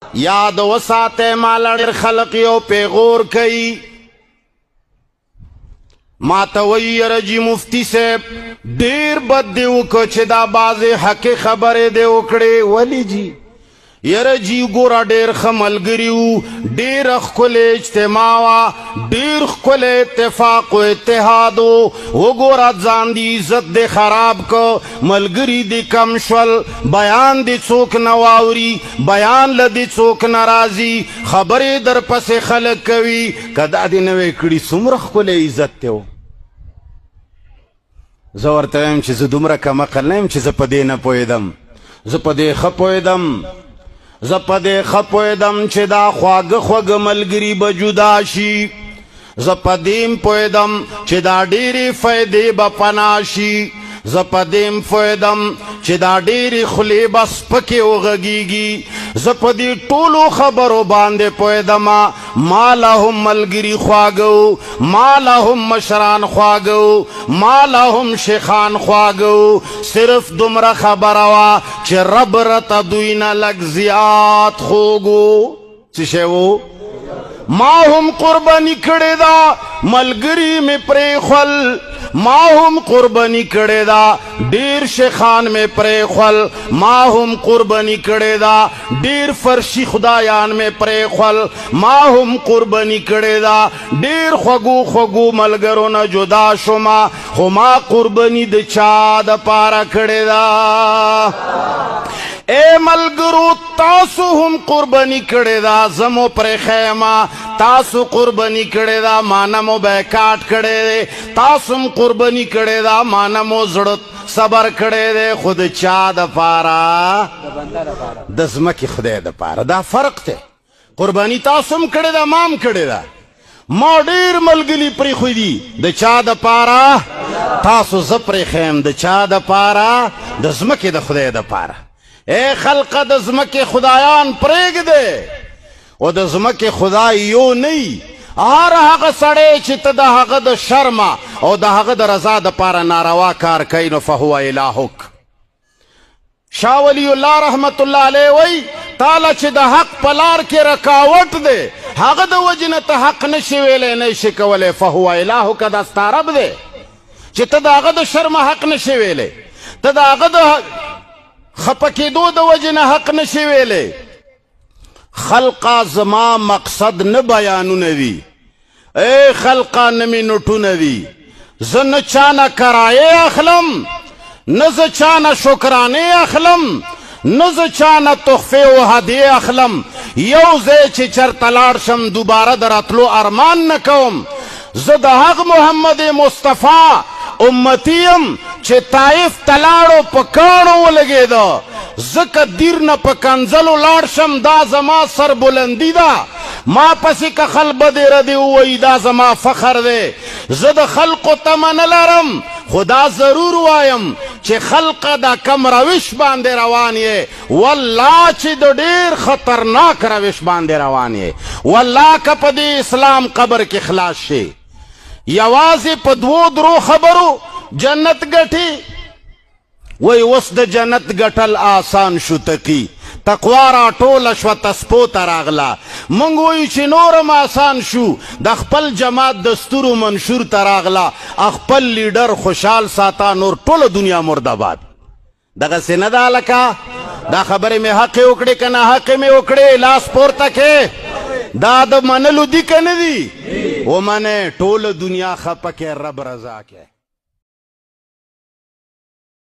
یاد وساته مال ډېر خلق یو پیغور کوي ما ته وایي یره جي مفتي صاحب ډېر بد دې وکړه چې دا بعضې حقې خبرې دې وکړې ولې جي یره جی ګوره ډېر ښه ملګري وو ډېره ښکلې اجتماع وه ډېر ښکلی اتفاق و اتحاد و وګوره ځان دې عزت دې خراب که ملګري دې کم شول بیان دې څوک نه واوري بیان له دې څوک نه راځي خبرې در پسې خلک کوي که دا دې نه وی کړي څومره ښکلی عزت دی و زه ورته وایم چې زه دومره کم عقل نه یم چې زه په دې نه پوهېدم زه په دې ښه پوهېدم زه په دې ښه پوهېدم چې دا خواږه خوږه ملګري به جدا شي زه په دې م پوهېدم چې دا ډېرې فایدې به پناه شي زه په دې م پوهېدم چې دا ډېرې خولې به سپکې وغږېږي زه په دې ټولو خبرو باندې پوهېدم ما له هم ملګري خواږه وو ما له هم مشران خواږه وو ما له هم شیخان خواږه وو صرف دومره خبره وه چې رب رته دوی نه لږ زیات خوږ وو څه شی وو ما هم قرباني کړې ده ملګري مې پرېښول ما هم قرباني کړې ده ډېر شیخان مې پرېښول ما هم قرباني کړې ده ډېر فرشي خدایان مې پرېښول ما هم قرباني کړې ده ډېر خوږو خوږو ملګرو نه جدا شومه خو ما قرباني د چا دپاره کړې ده اے ملګرو تاسو هم قرباني کړې ده زه مو پرېښی یم تاسو قرباني کړې ده ما نه مو بیکاټ کړی دی تاسو هم قرباني کړې ده ما نه مو زړه صبر کړی دی خو د چا دپاره د ځمکې خدای دپاره دا فرق دی قرباني تاسو هم کړې ده ما هم کړې ده ما ډېر ملګري پرېښودي د چا دپاره تاسو زه پرېښی یم د چا دپاره د ځمکې د خدای دپاره اے خلقه د ځمکې خدایان پرېږدئ او د ځمکې خدای یو نه هر هغه سړی چې ته د هغه د شرمه او د هغه د رضا دپاره ناروا کار کوي نو فهو الهک شاه ولی الله رحمت الله علیه وی تاله چې د حق په لار کې رکاوټ دی هغه د وجې نه ته حق نشي ویلی نه شي کولی فهو الهک دا ستا رب دی چې ته د هغه د شرمه حق نشي ویلی ته د هغه د خفه کېدو د وجې نه حق نشي ویلی خلقا زما مقصد نه بیانونه وي ای خلقا نه مې نوټونه وي زه نه چا نه کرایې اخلم نه زه چا نه شکرانې اخلم نه زه چا نه تحفې و هدیې اخلم یو ځای چې چېرته لاړ شم دوباره د راتلو ارمان نه کوم زه د هغه محمد مصطفی امتی یم چې طایف ته لاړو په کاڼو ولګېده ځکه دیر نه په کنځلو لاړ شم دا زما سربلندي ده ما پسې که خل بدې ردې ووایي دا زما فخر دی زه د خلقو تمه نه لرم خو دا ضرور وایم چې خلقه دا کم روش باندې روان یې والله چې د ډېر خطرناک روش باندې روان یې والله که په دې اسلام قبر کې خلاص شي یوازې په دوو درو خبرو جنت ګټي وی اوس د جنت ګټل آسان شو تقي تقوا را ټوله شوه تسپو ته راغله موږ وایو چې نورم آسان شو د خپل جماعت دستورو منشور ته راغله خپل لیډر خوشحال ساته نور ټوله دنیا مردباد دغسې نه ده هلکه دا خبرې مې حقې وکړې که نه حقې مې وکړې لاس پورته کې دا د منلو دي که نه دي ومنې ټوله دنیا خفه کې رب رضا کې